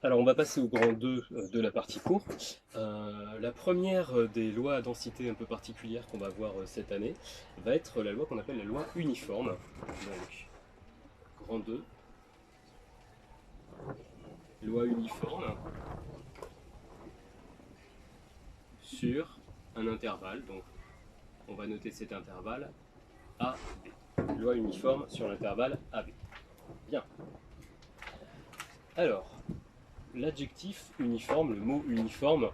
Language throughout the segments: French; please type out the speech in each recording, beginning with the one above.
Alors on va passer au grand 2 de la partie cours. La première des lois à densité un peu particulière qu'on va voir cette année va être la loi qu'on appelle la loi uniforme. Donc, grand 2, loi uniforme sur un intervalle. Donc on va noter cet intervalle A, B. Loi uniforme sur l'intervalle AB. Bien. Alors, l'adjectif uniforme, le mot uniforme,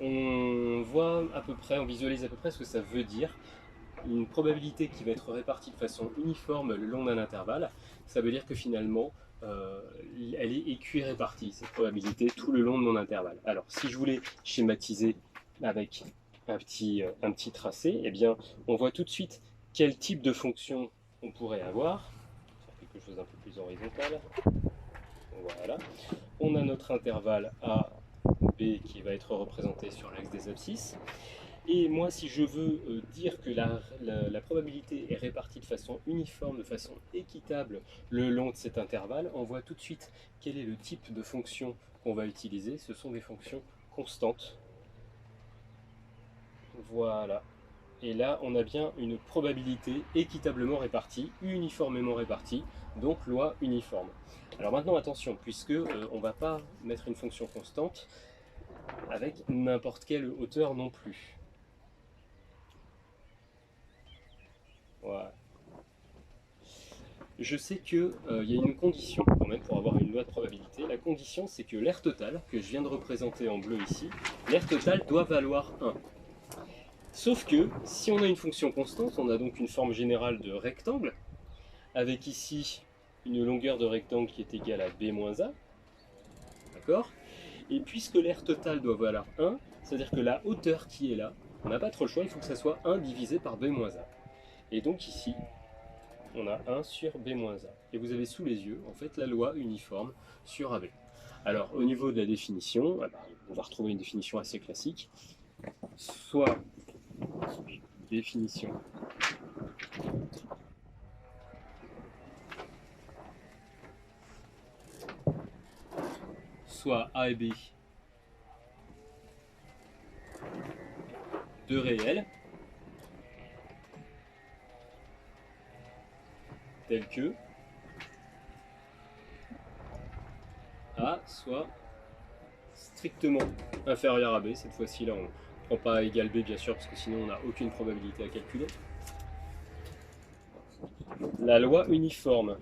on voit à peu près, on visualise à peu près ce que ça veut dire. Une probabilité qui va être répartie de façon uniforme le long d'un intervalle, ça veut dire que finalement, elle est équirépartie, cette probabilité, tout le long de mon intervalle. Alors, si je voulais schématiser avec un petit tracé, eh bien, on voit tout de suite quel type de fonction on pourrait avoir. Faire quelque chose d'un peu plus horizontal. Voilà. On a notre intervalle A, B qui va être représenté sur l'axe des abscisses. Et moi, si je veux dire que la probabilité est répartie de façon uniforme, de façon équitable le long de cet intervalle, on voit tout de suite quel est le type de fonction qu'on va utiliser. Ce sont des fonctions constantes. Voilà. Et là, on a bien une probabilité équitablement répartie, uniformément répartie, donc loi uniforme. Alors maintenant, attention, puisque on ne va pas mettre une fonction constante avec n'importe quelle hauteur non plus. Voilà. Je sais qu'il y a une condition quand même pour avoir une loi de probabilité. La condition, c'est que l'aire totale, que je viens de représenter en bleu ici, l'aire totale doit valoir 1. Sauf que si on a une fonction constante, on a donc une forme générale de rectangle, avec ici une longueur de rectangle qui est égale à b moins a, d'accord? Et puisque l'aire totale doit valoir 1, c'est-à-dire que la hauteur qui est là, on n'a pas trop le choix, il faut que ça soit 1 divisé par b moins a. Et donc ici, on a 1 sur b moins a. Et vous avez sous les yeux, en fait, la loi uniforme sur AB. Alors, au niveau de la définition, on va retrouver une définition assez classique. Soit définition soit A et B deux réels, tels que A soit strictement inférieur à B. Cette fois-ci, là, on ne prend pas égal B, bien sûr, parce que sinon, on n'a aucune probabilité à calculer. La loi uniforme.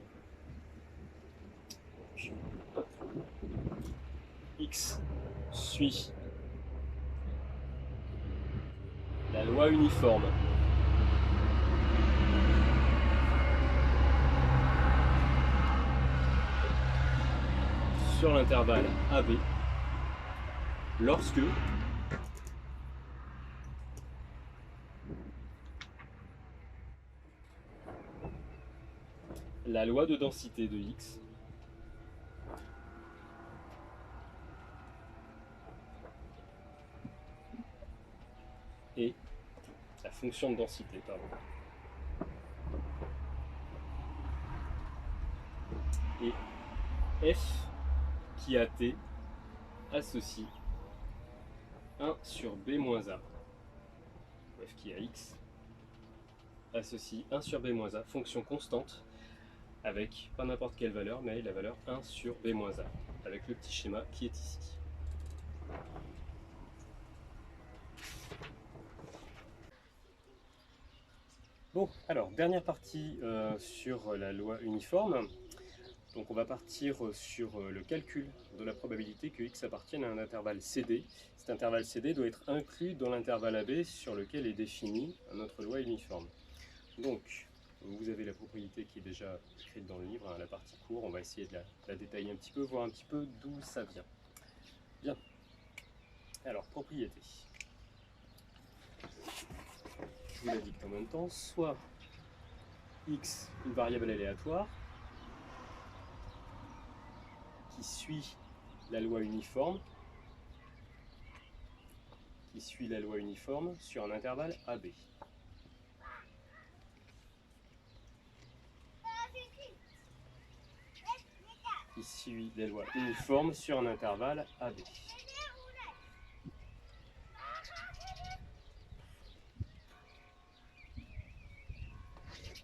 X suit la loi uniforme sur l'intervalle AB lorsque la loi de densité de X est la fonction de densité, pardon, et f qui a t associe 1 sur b moins a, f qui a x associe 1 sur b moins a, fonction constante, avec pas n'importe quelle valeur, mais la valeur 1 sur b moins a, avec le petit schéma qui est ici. Bon, alors, dernière partie sur la loi uniforme. Donc on va partir sur le calcul de la probabilité que x appartienne à un intervalle CD. Cet intervalle CD doit être inclus dans l'intervalle AB sur lequel est définie notre loi uniforme. Donc, vous avez la propriété qui est déjà écrite dans le livre, hein, la partie cours. On va essayer de la détailler un petit peu, voir un petit peu d'où ça vient. Bien. Alors, propriété. Je vous la dicte en même temps. Soit x, une variable aléatoire, qui suit la loi uniforme, sur un intervalle AB. qui suit les lois uniformes sur un intervalle AB.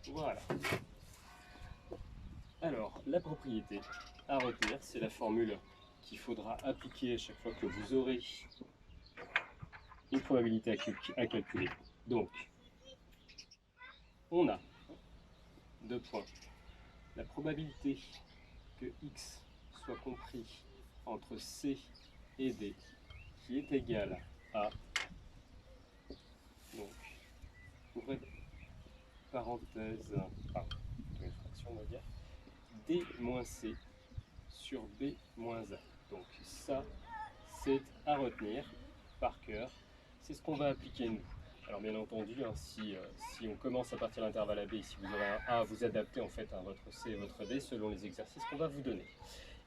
Voilà. Alors, la propriété à retenir, c'est la formule qu'il faudra appliquer à chaque fois que vous aurez une probabilité à calculer. Donc, on a 2 points. La probabilité que x soit compris entre C et D, qui est égale à, donc, ouvrez parenthèse, une fraction on va dire, D moins C sur B moins A. Donc ça, c'est à retenir par cœur. C'est ce qu'on va appliquer nous. Alors bien entendu, hein, si on commence à partir de l'intervalle AB, si vous aurez un A, vous adaptez en fait à votre C et votre D selon les exercices qu'on va vous donner.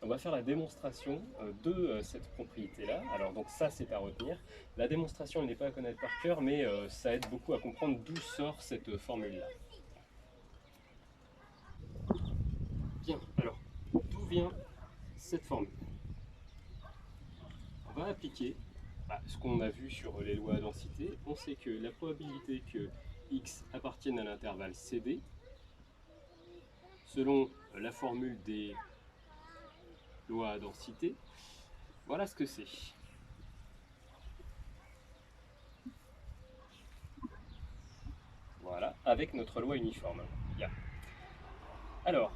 On va faire la démonstration de cette propriété-là. Alors donc ça, c'est à retenir. La démonstration, elle n'est pas à connaître par cœur, mais ça aide beaucoup à comprendre d'où sort cette formule-là. Bien, alors, d'où vient cette formule? On va appliquer ce qu'on a vu sur les lois à densité. On sait que la probabilité que x appartienne à l'intervalle CD, selon la formule des lois à densité, voilà ce que c'est. Voilà, avec notre loi uniforme. Yeah. Alors,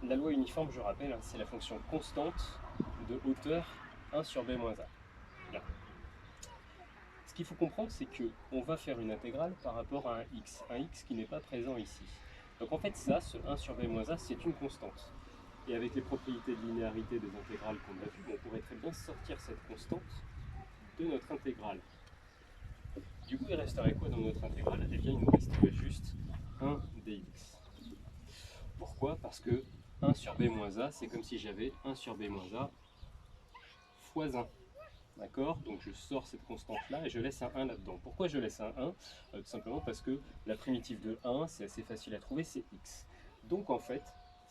la loi uniforme, je rappelle, c'est la fonction constante de hauteur 1 sur b moins a. Bien. Ce qu'il faut comprendre, c'est qu'on va faire une intégrale par rapport à un x qui n'est pas présent ici. Donc en fait ça, ce 1 sur b moins a, c'est une constante. Et avec les propriétés de linéarité des intégrales qu'on a vues, on pourrait très bien sortir cette constante de notre intégrale. Du coup, il resterait quoi dans notre intégrale? Eh bien, il nous resterait juste 1 dx. Pourquoi? Parce que 1 sur b moins a, c'est comme si j'avais 1 sur b moins a fois 1. D'accord? Donc je sors cette constante-là et je laisse un 1 là-dedans. Pourquoi je laisse un 1? Tout simplement parce que la primitive de 1, c'est assez facile à trouver, c'est x. Donc en fait,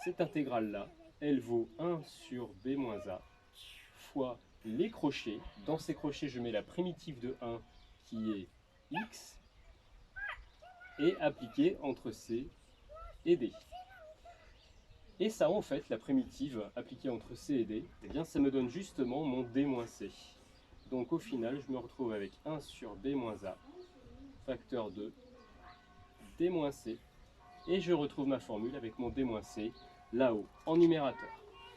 cette intégrale-là, elle vaut 1 sur b moins a fois les crochets. Dans ces crochets, je mets la primitive de 1 qui est x et appliquée entre c et d. Et ça, en fait, la primitive appliquée entre c et d, eh bien, ça me donne justement mon d moins c. Donc au final, je me retrouve avec 1 sur b moins a, facteur de d moins c, et je retrouve ma formule avec mon d moins c là-haut, en numérateur.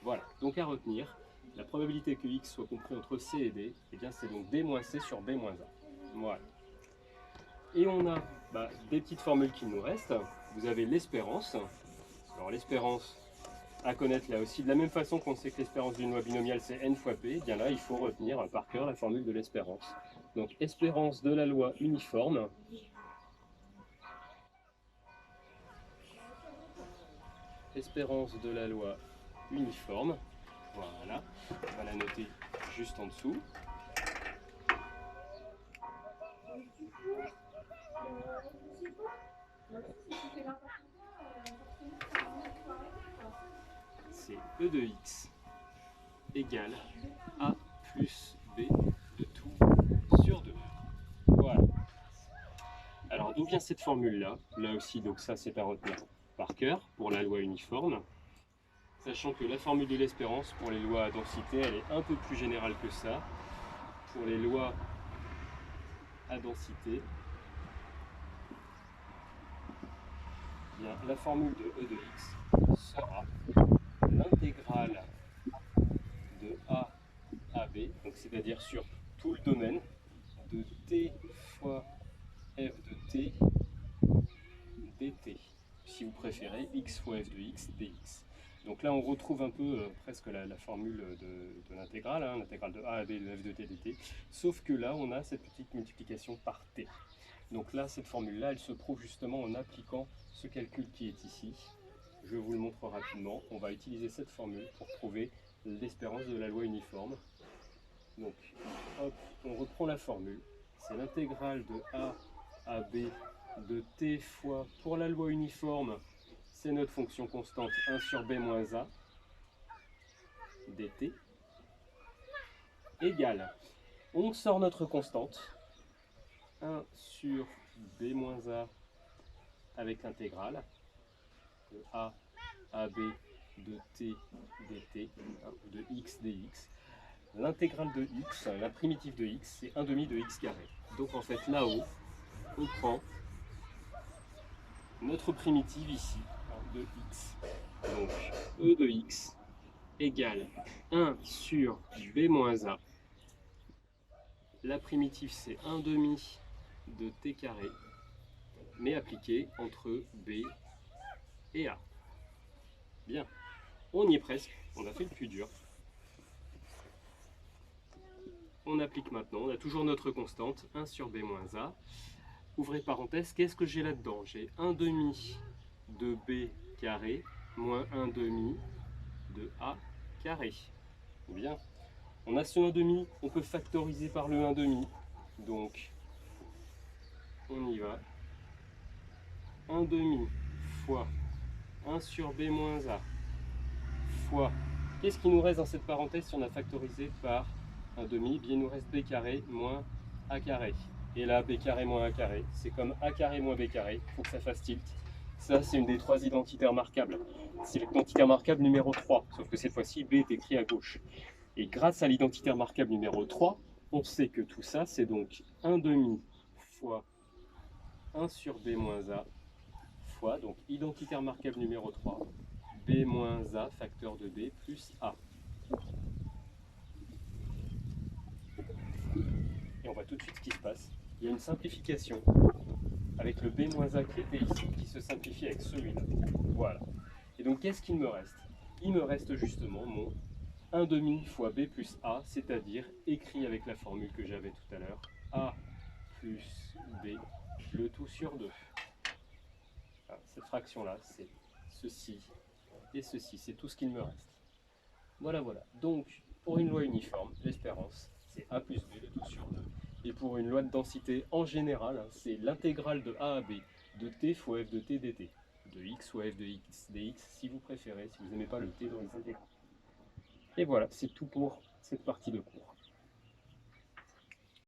Voilà, donc à retenir, la probabilité que x soit compris entre c et d, eh bien c'est donc d moins c sur b moins a. Voilà. Et on a des petites formules qui nous restent. Vous avez l'espérance. Alors l'espérance, à connaître là aussi, de la même façon qu'on sait que l'espérance d'une loi binomiale c'est n fois p, bien là il faut retenir par cœur la formule de l'espérance. Donc espérance de la loi uniforme, espérance de la loi uniforme, voilà, on va la noter juste en dessous. C'est E de x égale A plus B de tout sur 2. Voilà. Alors d'où vient cette formule-là? Là aussi, donc ça c'est à retenir par cœur pour la loi uniforme. Sachant que la formule de l'espérance pour les lois à densité, elle est un peu plus générale que ça. Pour les lois à densité, bien, la formule de E de x sera l'intégrale de A à B, donc c'est-à-dire sur tout le domaine, de t fois f de t dt. Si vous préférez, x fois f de x dx. Donc là, on retrouve un peu presque la formule de l'intégrale, hein, l'intégrale de a à b de f de t dt, sauf que là, on a cette petite multiplication par t. Donc là, cette formule-là, elle se prouve justement en appliquant ce calcul qui est ici. Je vous le montre rapidement. On va utiliser cette formule pour prouver l'espérance de la loi uniforme. Donc, hop, on reprend la formule. C'est l'intégrale de a à b de t fois, pour la loi uniforme, c'est notre fonction constante 1 sur b moins a. dt égale, on sort notre constante, 1 sur b moins a avec l'intégrale de a à b de t dt, ou de x dx. L'intégrale de x, la primitive de x, c'est 1 demi de x carré. Donc en fait là-haut, on prend notre primitive ici, de x. Donc e de x égale 1 sur b moins a. La primitive c'est 1 demi de t carré, mais appliqué entre b et a. Bien, on y est presque, on a fait le plus dur. On applique maintenant, on a toujours notre constante, 1 sur b moins a. Ouvrez parenthèse, qu'est-ce que j'ai là-dedans? J'ai 1 demi de b carré moins 1 demi de a carré. Bien, on a ce 1 demi, on peut factoriser par le 1 demi. Donc, on y va. 1 demi fois 1 sur b moins a fois... Qu'est-ce qui nous reste dans cette parenthèse si on a factorisé par 1 demi? Bien, il nous reste b carré moins a carré. Et là, b carré moins a carré, c'est comme a carré moins b carré, il faut que ça fasse tilt. Ça, c'est une des 3 identités remarquables. C'est l'identité remarquable numéro 3, sauf que cette fois-ci, b est écrit à gauche. Et grâce à l'identité remarquable numéro 3, on sait que tout ça, c'est donc 1 demi fois 1 sur b moins a fois, donc identité remarquable numéro 3, b moins a, facteur de b, plus a. Et on voit tout de suite ce qui se passe. Il y a une simplification avec le b moins a qui était ici, qui se simplifie avec celui-là. Voilà. Et donc, qu'est-ce qu'il me reste? Il me reste justement mon 1 demi fois b plus a, c'est-à-dire écrit avec la formule que j'avais tout à l'heure, a plus b, le tout sur 2. Voilà, cette fraction-là, c'est ceci et ceci, c'est tout ce qu'il me reste. Voilà, voilà. Donc, pour une loi uniforme, l'espérance, c'est a plus b, le tout sur 2. Et pour une loi de densité en général, c'est l'intégrale de a à b de t fois f de t dt, de x fois f de x dx, si vous préférez, si vous n'aimez pas le t dans les intégrales. Et voilà, c'est tout pour cette partie de cours.